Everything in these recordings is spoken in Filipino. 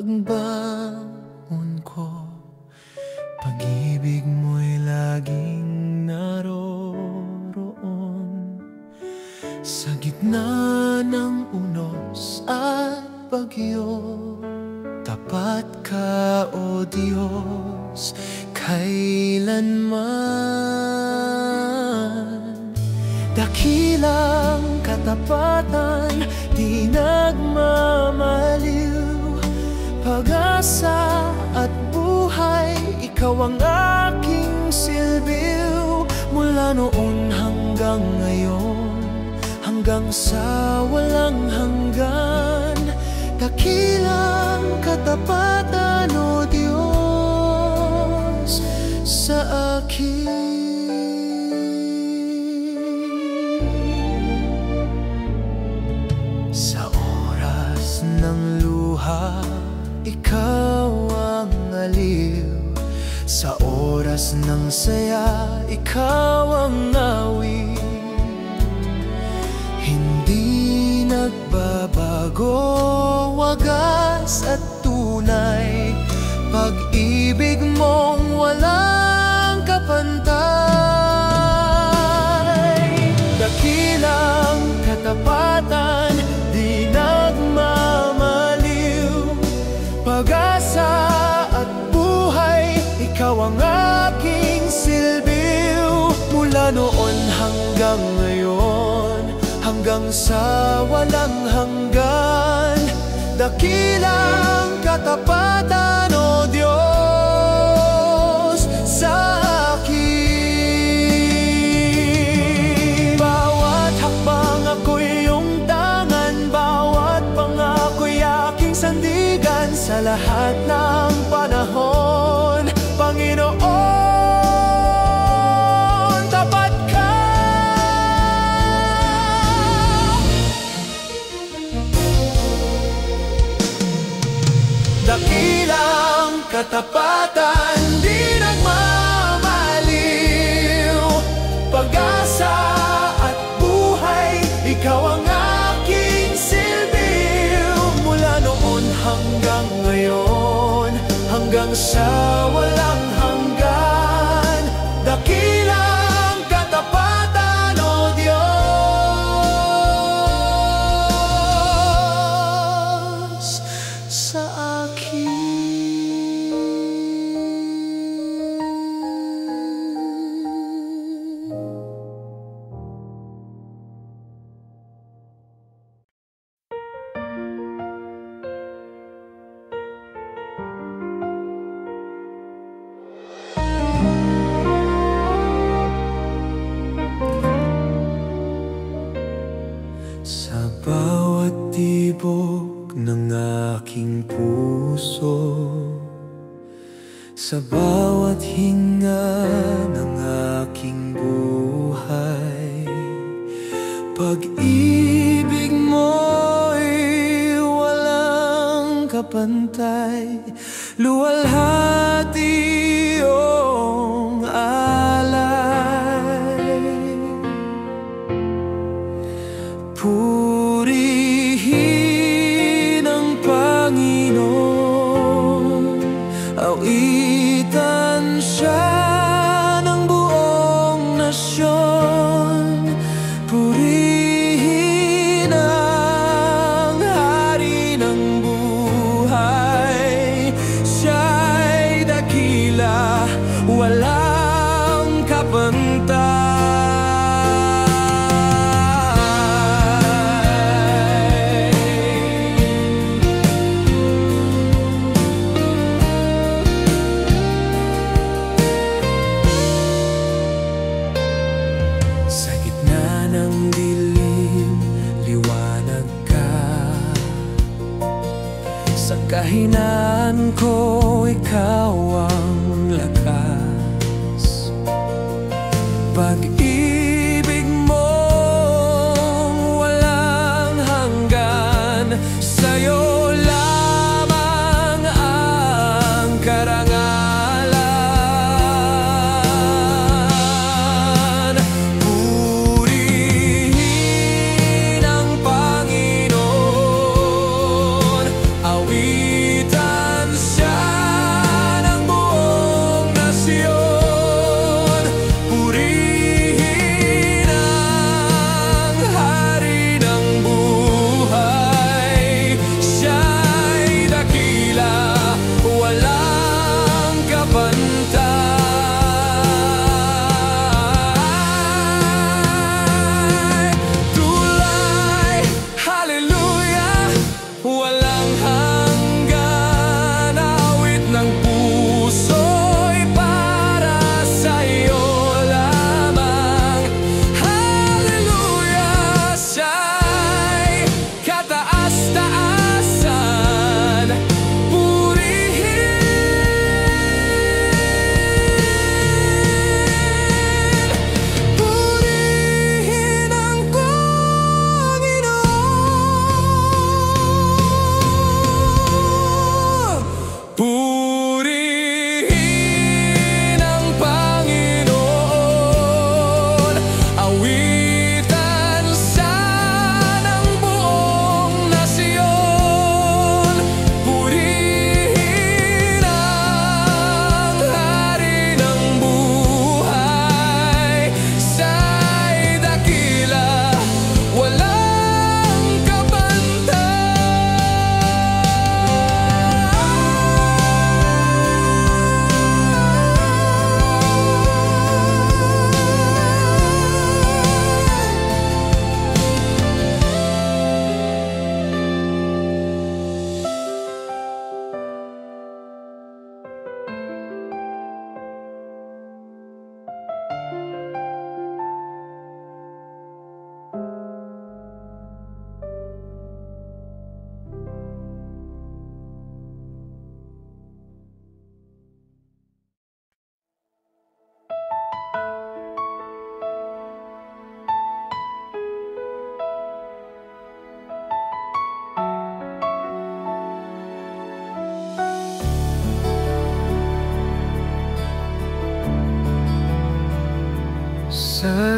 pagbangon ko, pag-ibig mo'y laging naroroon. Sa gitna ng unos at bagyo, tapat ka, O Diyos, kailanman. Dakilang katapatan, di nagmamaliw, pag-asa at buhay, ikaw ang aking silbiw. Mula noon hanggang ngayon, hanggang sa walang hanggan, dakilang katapatan, O Diyos, sa akin. Sa oras ng luha, ikaw ang aliw. Sa oras ng saya, ikaw ang awit. Hindi nagbabago, wagas at tunay, pag-ibig mong walang kapantay. Dakilang katapatan, di nagmamaliw, pag-asa at buhay, ikaw ang aking silbiw. Mula noon hanggang ngayon, hanggang sa walang hanggan, dakilang katapatan, O Diyos, sa akin. Bawat hakbang ako'y iyong tangan, bawat pangako'y aking sandigan. Sa lahat ng panahon, Panginoon, tapat ka. Dakilang katapatan, di nagmamaliw, pag-asa at buhay, ikaw ang aking silbiw. Mula noon hanggang ngayon, hanggang sa walang hanggan, dakilang katapatan, O Diyos, sa akin. Sa bawat tibok ng aking puso, sa bawat hinga ng aking buhay, pag-ibig mo'y walang kapantay. Luwalhati iyong alay, purihin ang Panginoon, awitan siya ng buong nasyon. Purihin ang Hari ng buhay, siya'y dakila, walang kapantay. Sa gitna ng dilim, liwanag ka. Sa kahinaan ko, ikaw ang lakas. Pag-ibig mo walang hanggan, sa'yo lamang ang karangalan. Purihin ang Panginoon, awitan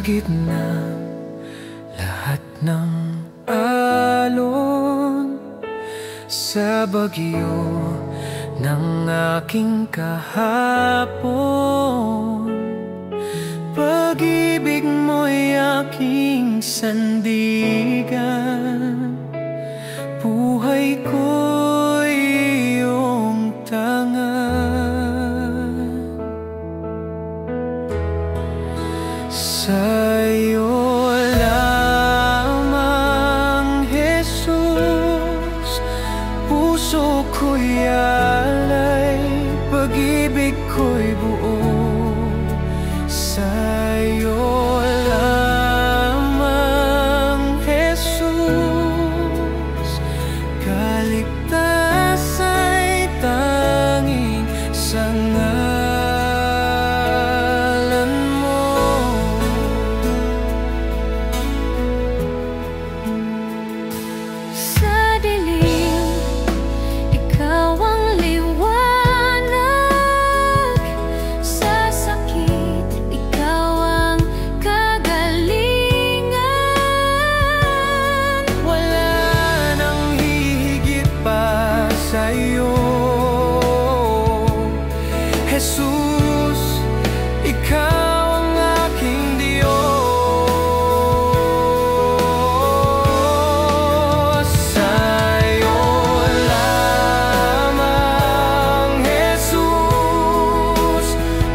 Sa gitna lahat ng alon, sa bagyo ng aking kahapon, pag-ibig mo'y aking sandigan, buhay ko'y iyong tangan. Sa'yo lamang, Jesus, puso ko'y alay, pag-ibig ko'y buo. Sa'yo lamang, Jesus, kaligtas ay tanging sa ngalan mo. Sa dilim, ikaw ang liwanag. Sa sakit, ikaw ang kagalingan. Wala nang hihigit pa sa'yo, Jesus, ikaw ang aking Diyos. Sa'yo lamang, Jesus,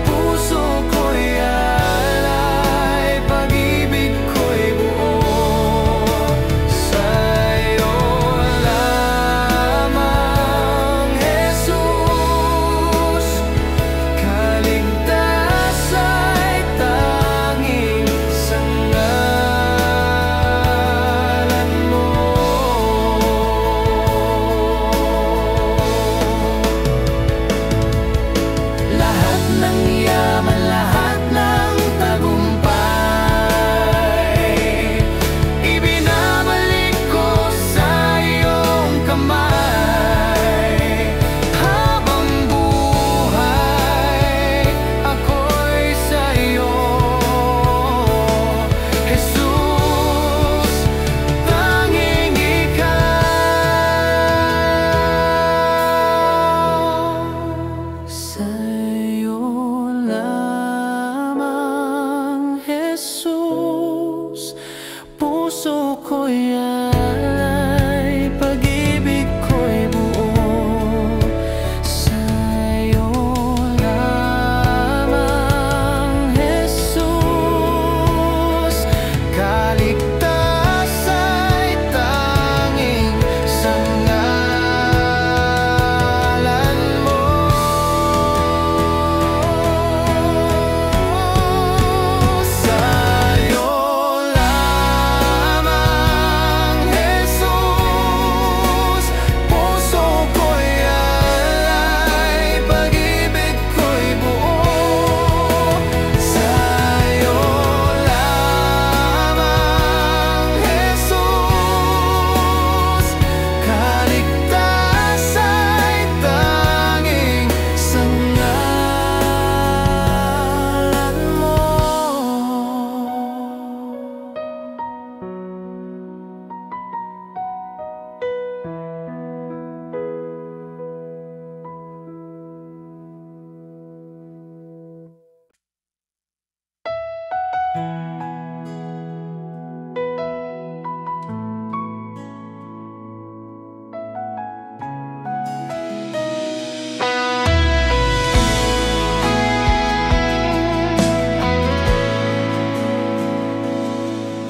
puso ko'y alay, pag-ibig ko'y buo. Sa'yo lamang, Jesus, kaligtas ay tanging sa ngalan mo. Lahat ng yaman, lahat ng tagumpay, ibinabalik ko sa iyong kamay. Habang buhay, ako'y sa iyo, Jesus, tanging ikaw. Sa'yo lamang, Jesus, puso ko'y alay, pag-ibig ko'y buo. Sa'yo lamang, Jesus, kaligtas ay tanging sa ngalan mo. Sa'yo lamang, Jesus, puso ko'y alay, pag-ibig ko'y buo. Sa'yo lamang, Jesus, kaligtas ay tanging sa ngalan mo.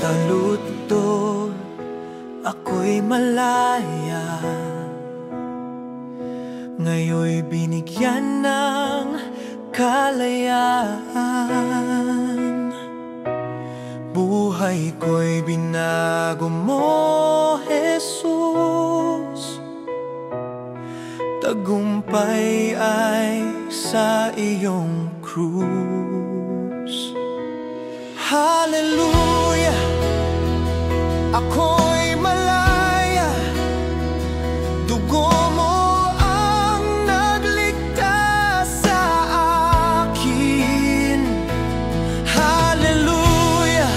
Taludtod, ako'y malaya, ngayon'y binigyan ng kalayaan. Buhay ko'y binago mo, Jesus, tagumpay ay sa iyong krus. Hallelujah, ako'y malaya, dugo mo ang nagligtas sa akin. Hallelujah,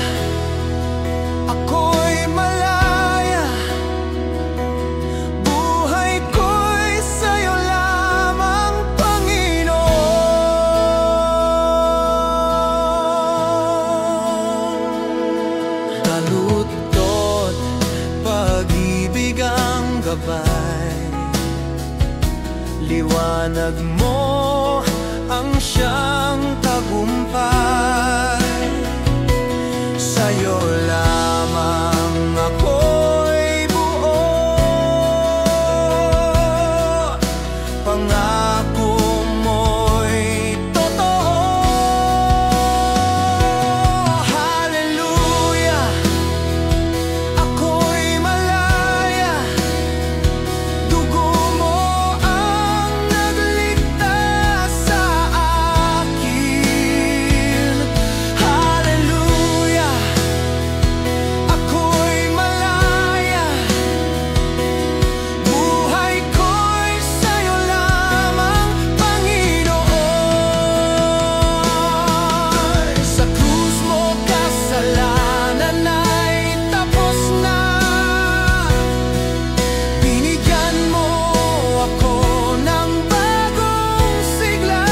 liwanag mo ang siyang tagumpay. Sa'yo lamang ako'y buo, pangako mo'y totoo. Hallelujah, ako'y malaya, dugo mo ang nagligtas sa akin. Hallelujah, ako'y malaya, buhay ko'y sa'yo lamang, Panginoon. Sa krus mo kasalanan ay tapos na, binigyan mo ako ng bagong sigla.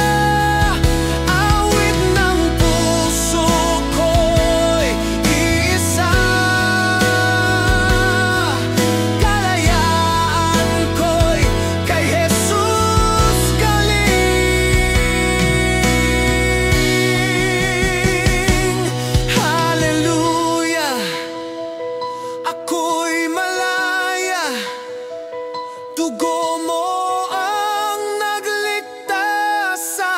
Awit ng puso ko'y iisa, kalayaan ko'y kay Jesus galing. Hallelujah, ako'y malaya, dugo mo ang nagligtas sa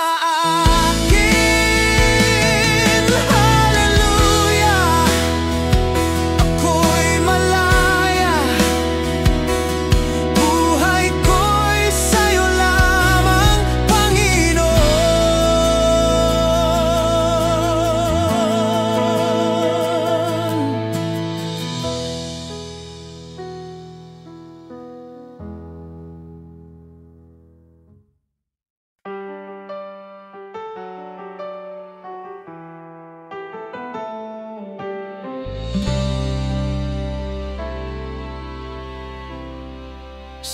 akin. Hallelujah, ako'y malaya, buhay ko'y sa'yo lamang, Panginoon.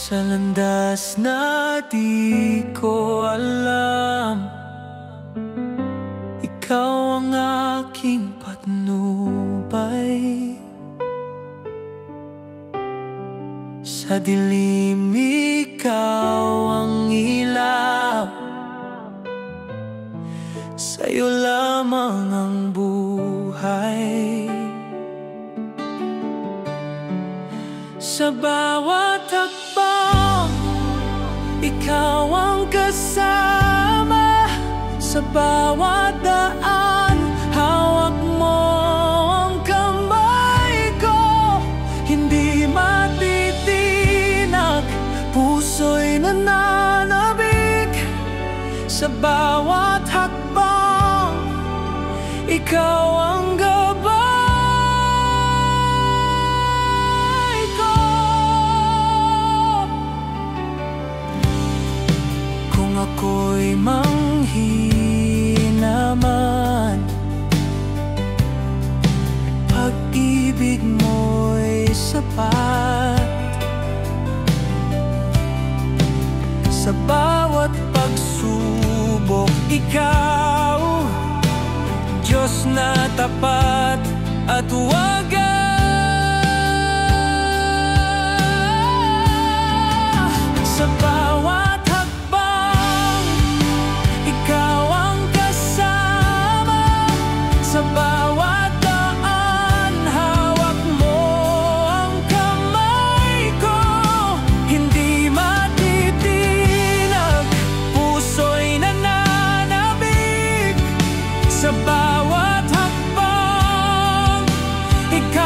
Sa landas na di ko alam, ikaw ang aking patnubay. Sa dilim ikaw ang ilaw, sa'yo lamang ang buhay. Sa bawat hakbang, ikaw ang kasama. Sa bawat daan, hawak mo ang kamay ko. Hindi matitinag, puso'y nananabik. Sa bawat hakbang, ikaw ang gabay ko. Kung ako'y manghina man, pag-ibig mo'y sapat. Sa bawat pagsubok, ikaw, Diyos na tapat at wagas. Sa bawat hakbang, ikaw ang kasama. Sa bawat daan, hawak mo ang kamay ko. Hindi matitinag, puso'y nananabik. Sa bawat hakbang, ikaw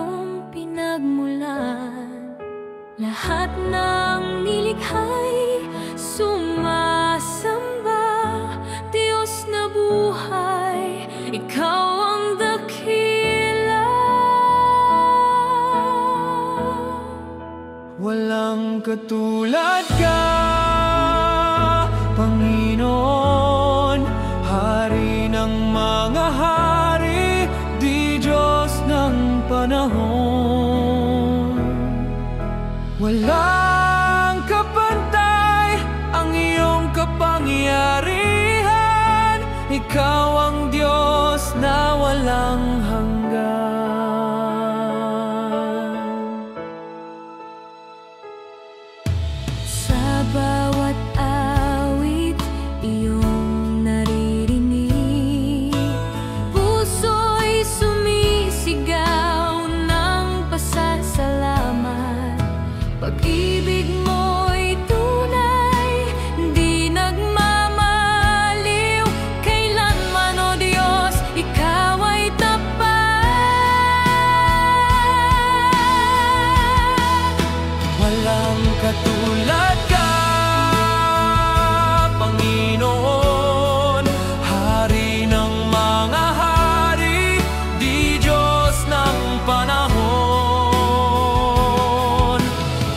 iyong pinagmulan. Lahat ng nilikha'y sumasamba. Diyos na buhay, ikaw ang dakila. Walang katulad ka, Panginoon, Hari ng mga hari, di Diyos ng panahon. Walang kapantay ang iyong kapangyarihan, ikaw ang Diyos na walang hanggan. Sa bawat awit iyong naririnig, puso'y sumisigaw ng pasasalamat. Pag-ibig mo'y tunay, di nagmamaliw. Kailanman, O Diyos, ikaw ay tapat. Walang katulad ka, Panginoon, Hari ng mga hari, di Diyos ng panahon.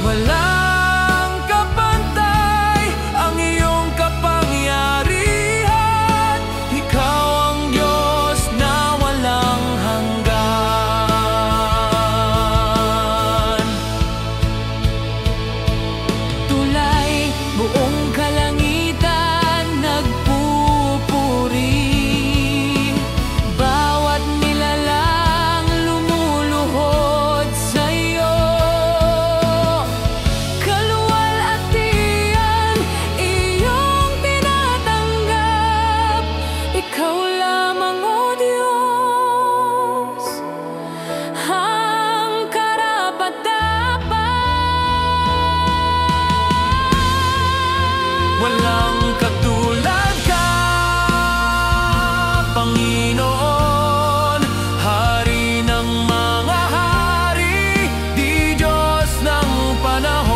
Walang kapantay ang iyong kapangyarihan, ikaw ang Diyos na walang hanggan. Tulay buong kalangitan nagpupuri, bawat nilalang lumuluhod sa iyo. Kaluwalhatian iyong tinatanggap, ikaw lamang, O Diyos, ang karapat-dapat. Walang katulad ka, Panginoon, Hari ng mga hari, di Diyos ng panahon.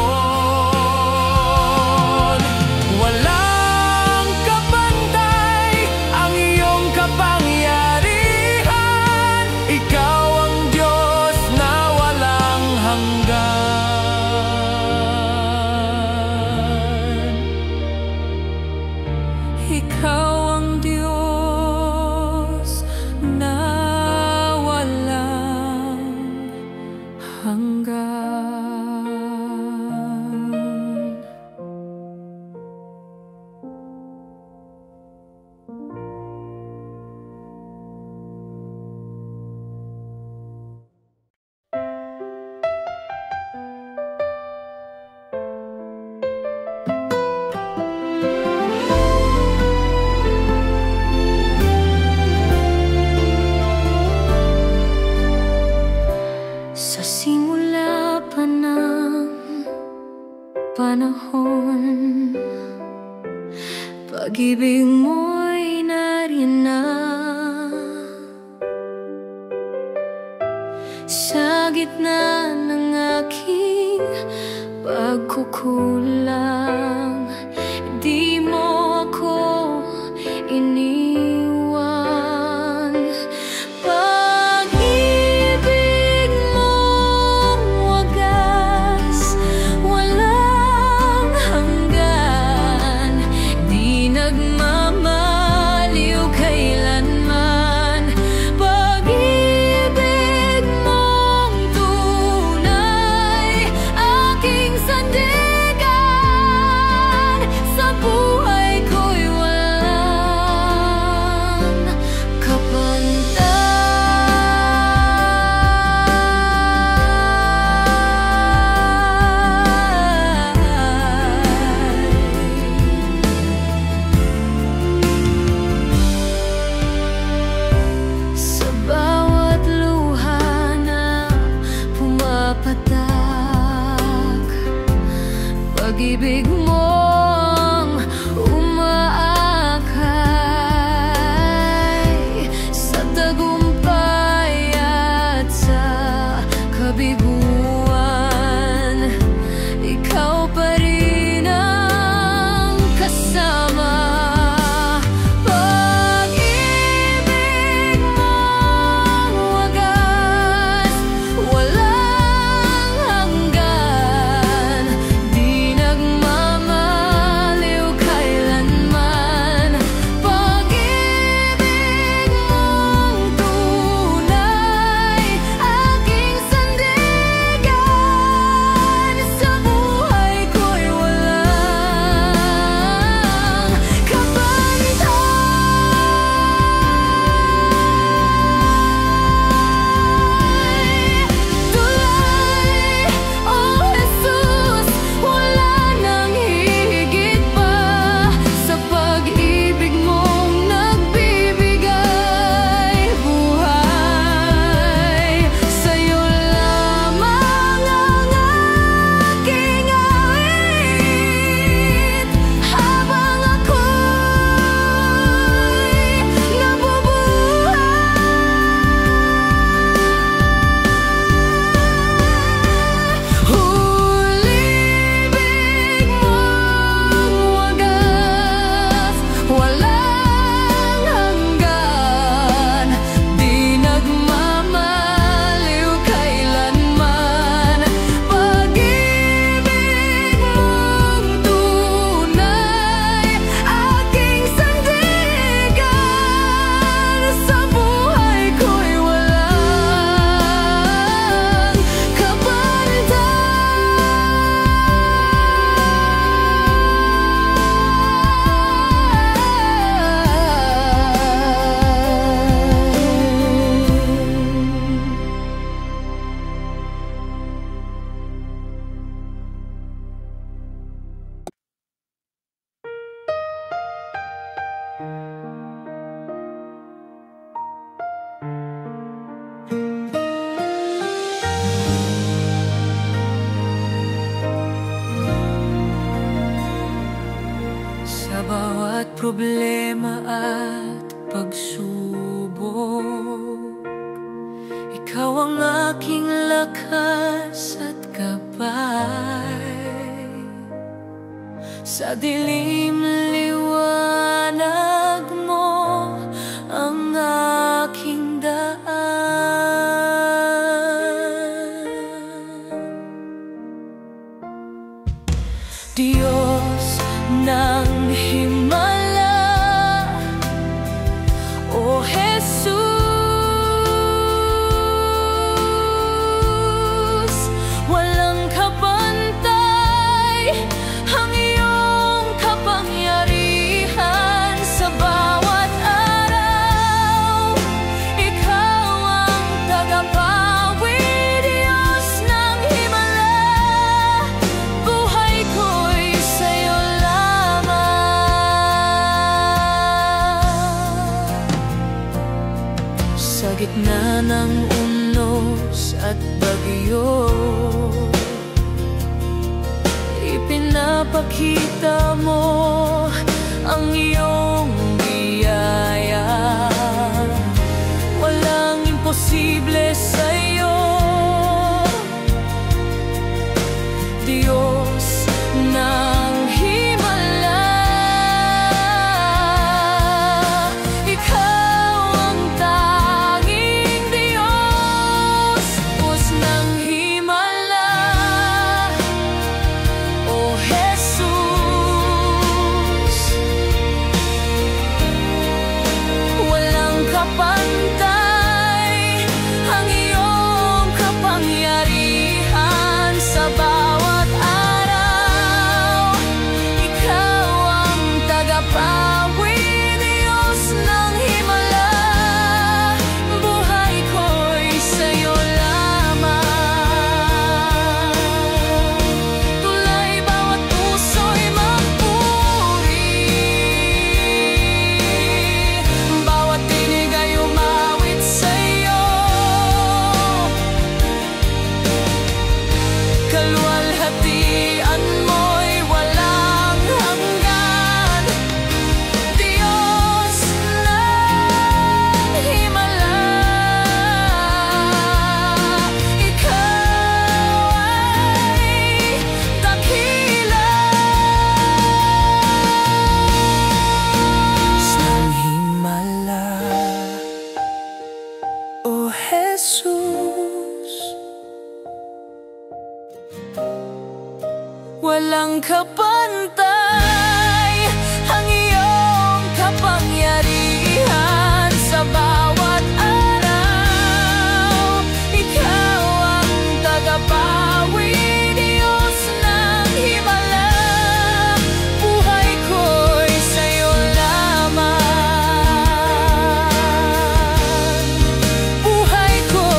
Walang kapantay ang iyong kapangyarihan, ikaw ang Diyos na walang hanggan. Ikaw ang Diyos na walang hanggan. Sa simula pa ng panahon, pag-ibig mo'y nariyan. Sa gitna ng aking pagkukulang, di mo ako iniwan. Pag-ibig mong wagas, walang hanggan, di nagmamaliw kailanman. Pag-ibig mong tunay, aking sandigan, sa buhay ko'y walang kapantay. Sa bawat luha na pumapatak, pag-ibig mong umaakay. Sa tagumpay at sa kabiguan, ikaw pa rin ang kasama. Pag-ibig mong wagas, walang hanggan, di nagmamaliw kailanman. Pag-ibig mong tunay, aking sandigan, sa buhay ko'y walang kapantay. Tulay, oh Jesus, wala nang higit pa sa pag-ibig mong nagbibigay buhay. Sa'yo lamang ang aking awit, habang ako'y nabubuhay. Hulibig mong wagas, walang hanggan, di nagmamaliw kailanman. Pag-ibig mong tunay, aking sandigan, sa buhay ko'y walang sa bawat problema at pagsubok, ikaw ang aking lakas at gabay. Sa dilim liwanag mo ang aking daan. Diyos ng himala, o Jesus, walang kabantay ang iyong kapangyarihan. Sa bawat araw, ikaw ang tagapawi, Diyos ng himala. Buhay ko'y sa'yo lamang. Sa gitna ng unos at bagyo, ipinapakita mo ang iyong biyaya. Walang imposible sa'yo, Diyos ng himala. Ikaw ang tanging Diyos, Diyos ng himala, o Jesus. Walang kapantay ang iyong kapangyarihan. Sa bawat araw, ikaw ang tagapawi, Diyos ng himala. Buhay ko'y sa'yo lamang. Tulay bawat puso'y magpuri, bawat tinig ay umawit sa'yo. Kaluwalhatian mo'y walang hanggan, Diyos ng himala. Ikaw walang kapantay ang iyong kapangyarihan sa bawat araw. Ikaw ang tagapawi, Diyos ng himala. Buhay ko'y sa'yo lamang. Buhay ko'y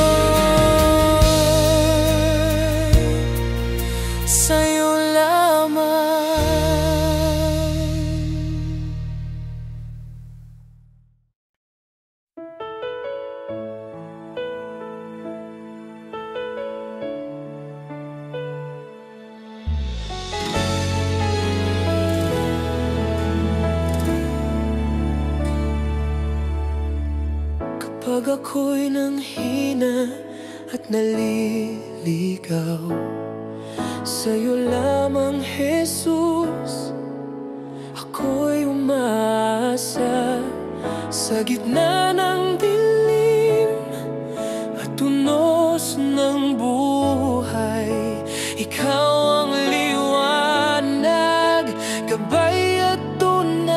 sa'yo lamang. Kapag ako'y nanghina at naliligaw, sa'yo lamang, Jesus, ako'y umaasa. Sa gitna ng dilim at tunos ng buhay, ikaw ang liwanag, gabay at tunay.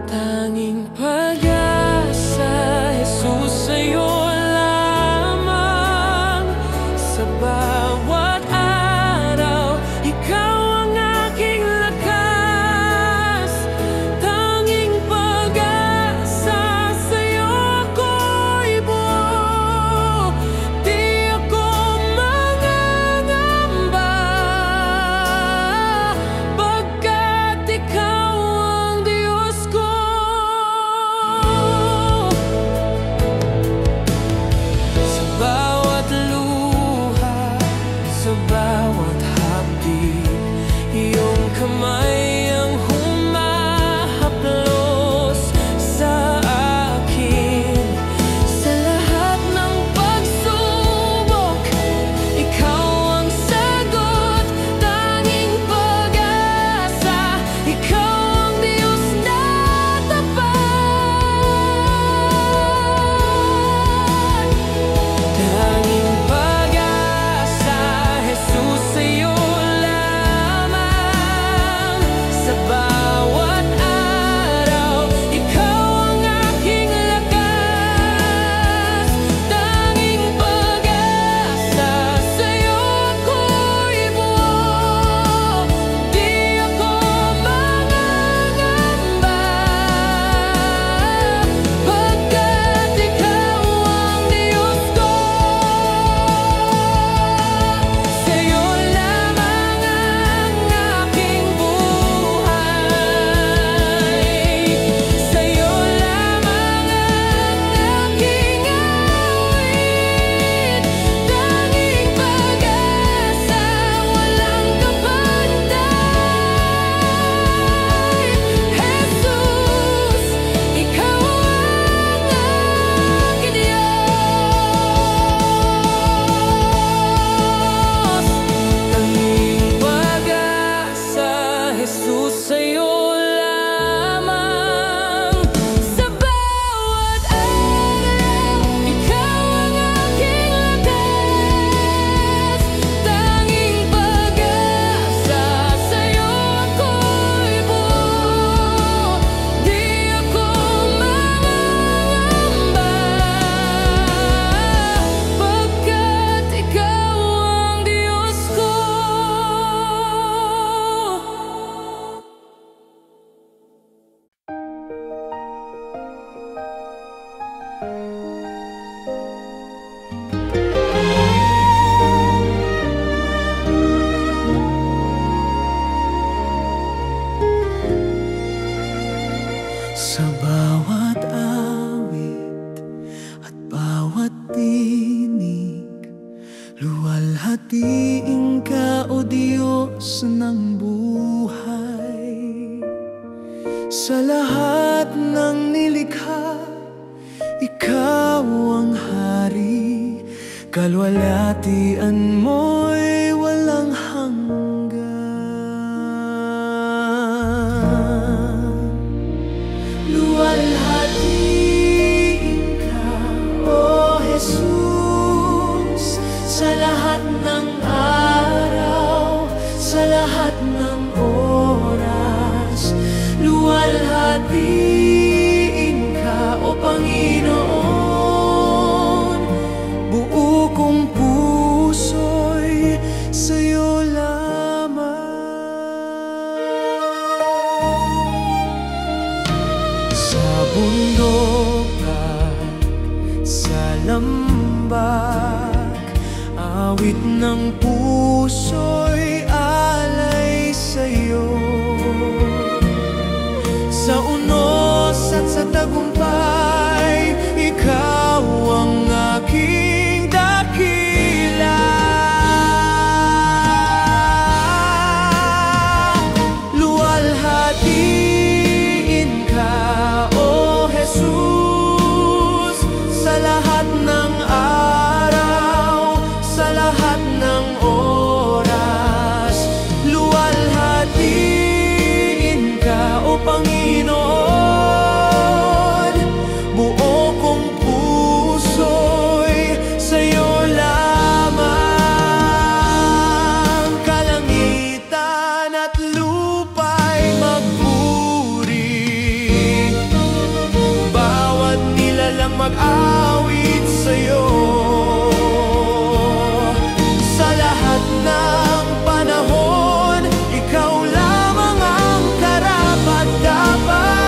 Tanging pag-asa, Jesus, sa'yo lamang. Sa bawat araw, ikaw ang aking lakas. Tanging pag-asa, sa'yo ako'y buo. Di ako mangangamba, pagkat ikaw ang Diyos ko. Sa bawat luha, sa bawat hapdi, iyong kamay ang humahaplos sa akin. Sa lahat ng pagsubok, ikaw ang sagot. Tanging pag-asa, ikaw ang Diyos na tapat. Tanging pag-asa, Jesus, sa'yo lamang. Sa bawat araw, ikaw ang aking lakas. Tanging pag-asa, sa'yo ako'y buo. Di ako mangangamba, pagkat ikaw ang Diyos ko. Sa'yo lamang ang aking buhay. Sa'yo lamang ang aking awit. Tanging pag-asa, walang kapantay. Jesus, ikaw ang aking Diyos. Tanging pag-asa, Jesus, sa'yo lamang. Sa bawat araw, ikaw ang aking lakas. Tanging pag-asa, sa'yo ako'y buo. Di ako mangangamba, pagkat ikaw ang Diyos ko. Sa bawat awit at bawat tinig, luwalhatiin ka, O Diyos ng buhay. Sa lahat ng nilikha, ikaw ang hari. Kalwalhatian mo'y walang hanggan. Luwalhatiin ka, O Jesus, sa lahat ng naglalambak. Awit ng puso'y alay sa'yo. Sa unos at sa tagumpay, ikaw ang aking dakila. Luwalhatiin ka, O Jesus, sa lahat ng araw, sa lahat ng oras. Luwalhatiin ka, O Panginoon, buo kong puso'y sa'yo lamang. Kalangitan at lupa'y magpuri, bawat nilalang mag-awit sa'yo. Sa lahat ng panahon, ikaw lamang ang karapat-dapat.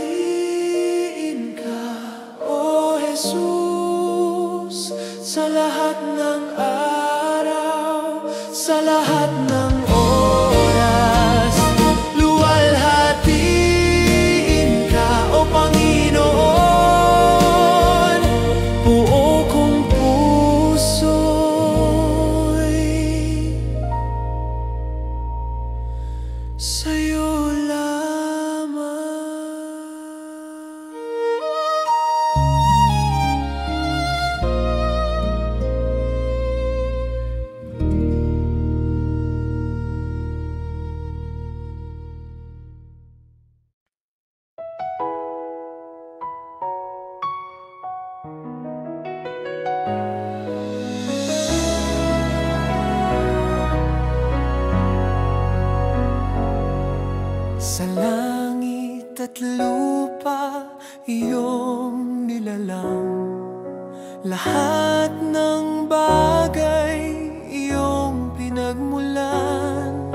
Luwalhatiin ka, O Jesus, sa lahat ng araw, sa lahat ng oras. Luwalhatiin ka, O Panginoon, buo kong puso'y sa'yo lamang. Sa langit at lupa, iyong nilalang. Lahat ng bagay, iyong pinagmulan.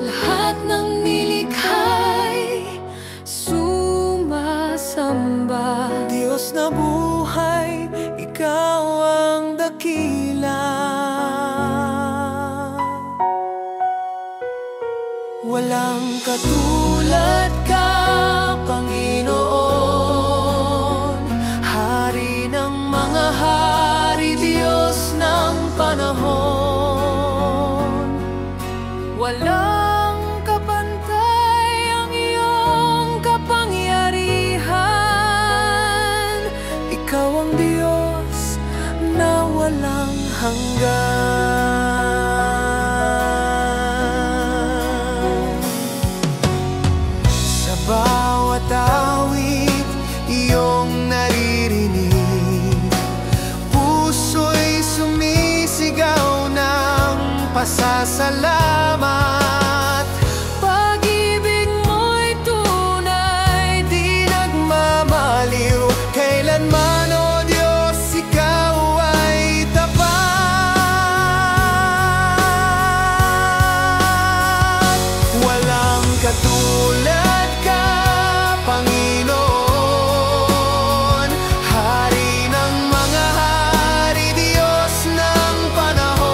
Lahat ng nilikha'y sumasamba. Diyos na buhay, ikaw ang dakila. Walang katulad ka, Panginoon, Hari ng mga hari, Diyos ng panahon. Walang kapantay ang iyong kapangyarihan. Ikaw ang Diyos na walang hanggan. Sa bawat awit, iyong naririnig, puso'y sumisigaw ng pasasalamat. Pag-ibig mo'y tunay, Di nagmamaliw kailanman, O Diyos, ikaw ay tapat. Walang katulad ka, Panginoon, Hari ng mga hari, Diyos ng panahon.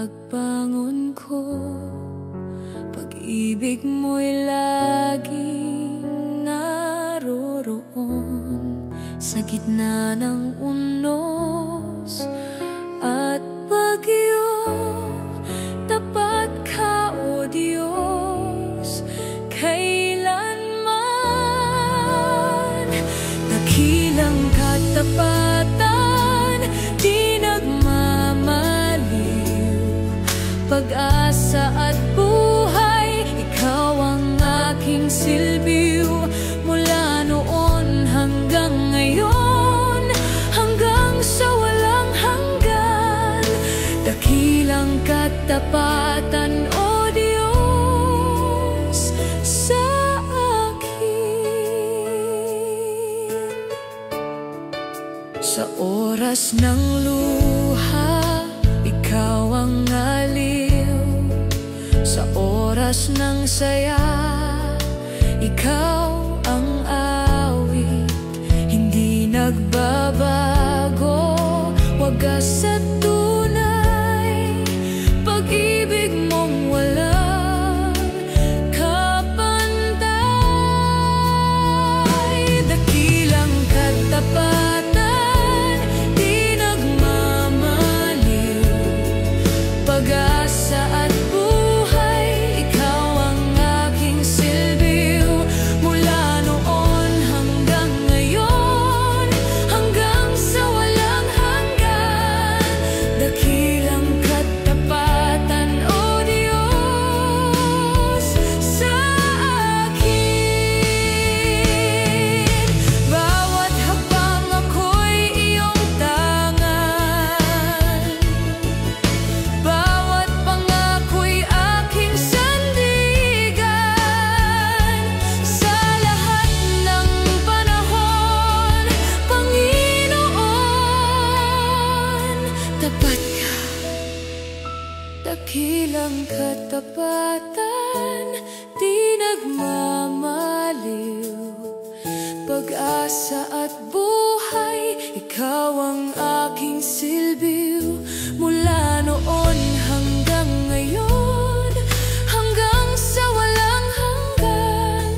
pagbangon ko, pag-ibig mo'y laging naroroon sa gitna ng unos at bagyo. Tapat ka, O Diyos, kailanman. Dakilang katapatan, di nagmamaliw, pag-asa at buhay, ikaw ang aking silbiw. Mula noon hanggang ngayon, hanggang sa walang hanggan, dakilang katapatan, O Diyos, sa akin. Sa oras ng luha, ikaw ang aliw. Sa oras ng saya, ikaw ang awit. Hindi nagbabago, wagas at tunay, pag-ibig mong walang kapantay. Dakilang katapatan, di nagmamaliw, pag-asa at buhay, ikaw ang aking silbiw. Mula noon hanggang ngayon, hanggang sa walang hanggan, dakilang katapatan, O Diyos, sa akin. Bawat hakbang ako'y iyong tangan, bawat pangako'y aking sandigan. Sa lahat ng panahon, Panginoon, tapat ka. Dakilang katapatan, di nagmamaliw, pag-asa at buhay, ikaw ang aking silbiw. Mula noon hanggang ngayon, hanggang sa walang hanggan,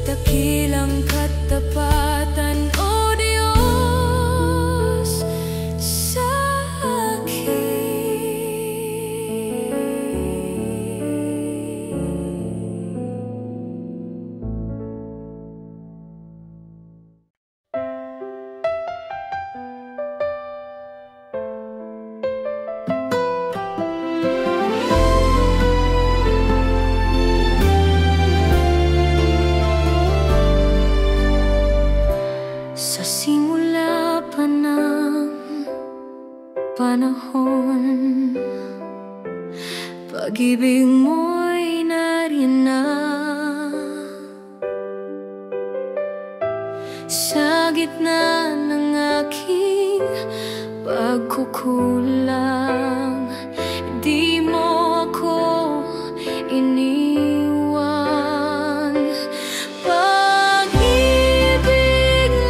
dakilang katapatan, O Diyos, sa akin. Sa simula pa ng panahon, pag-ibig mo'y narina. Sa gitna ng aking pagkukulang, di mo ako iniwan. Pag-ibig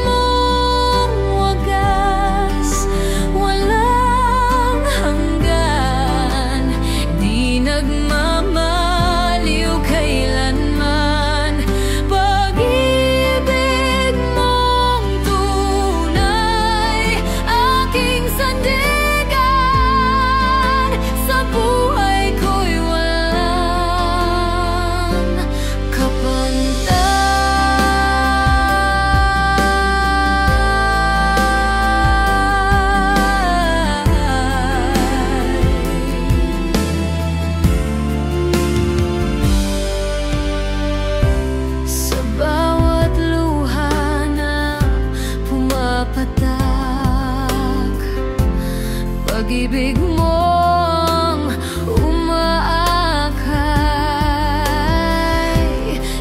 mong wagas, walang hanggan, di nagmamaliw kailanman. Pag-ibig mong tunay, aking sandigan. Sa buhay ko'y walang kapantay. Sa bawat luha na pumapatak, pag-ibig mong umaakay.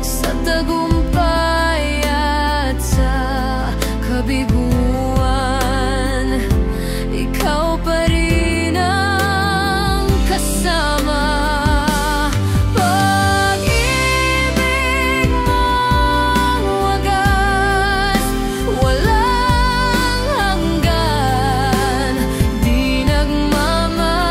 Sa tagumpay at sa kabiguan, ikaw pa rin ang kasama. Pag-ibig mong wagas, walang hanggan, di nagmamaliw.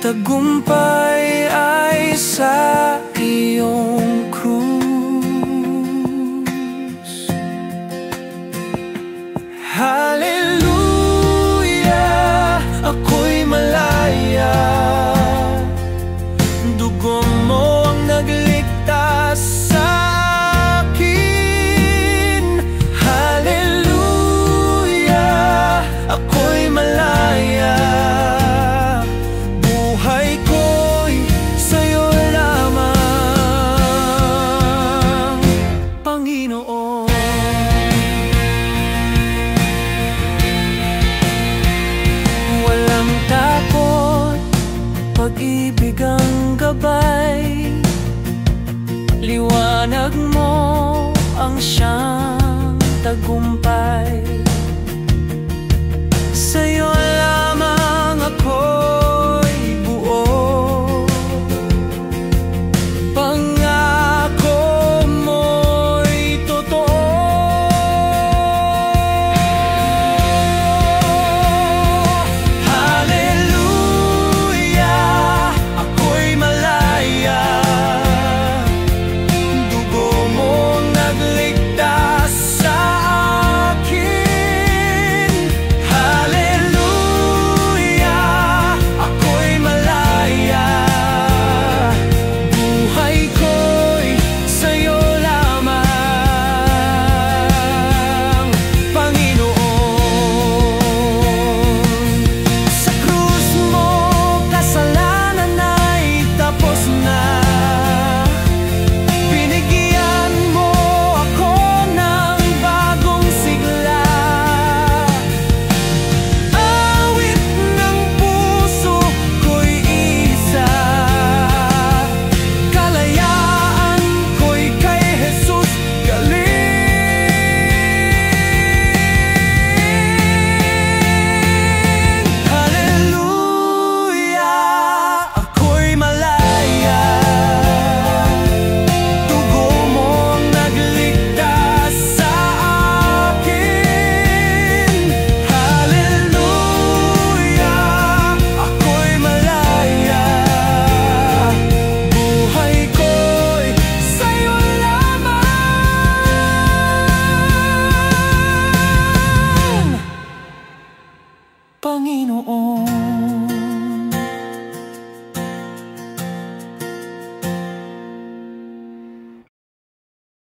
tagumpay ay sa iyong krus. Hallelujah, ako'y malaya. Dugo mo ang nagligtas sa akin. Hallelujah, ako'y malaya. Buhay ko'y sa'yo lamang, Panginoon. Walang takot, pag-ibig ang gabay. Liwanag mo ang siyang tagumpay. Sa'yo lamang ako'y buo. Pangako mo'y totoo. Hallelujah, ako'y malaya. Dugo mo nagligtas sa akin. Hallelujah, ako'y malaya. Buhay ko'y sa'yo lamang, Panginoon. Sa krus mo, kasalanan ay tapos na. Binigyan mo ako ng bagong sigla. Awit ng puso ko'y isa. Kalayaan ko'y kay Jesus galing. Hallelujah, ako'y malaya. Dugo mong nagligtas sa akin. Hallelujah, ako'y malaya. Buhay ko'y sa'yo lamang, Panginoon.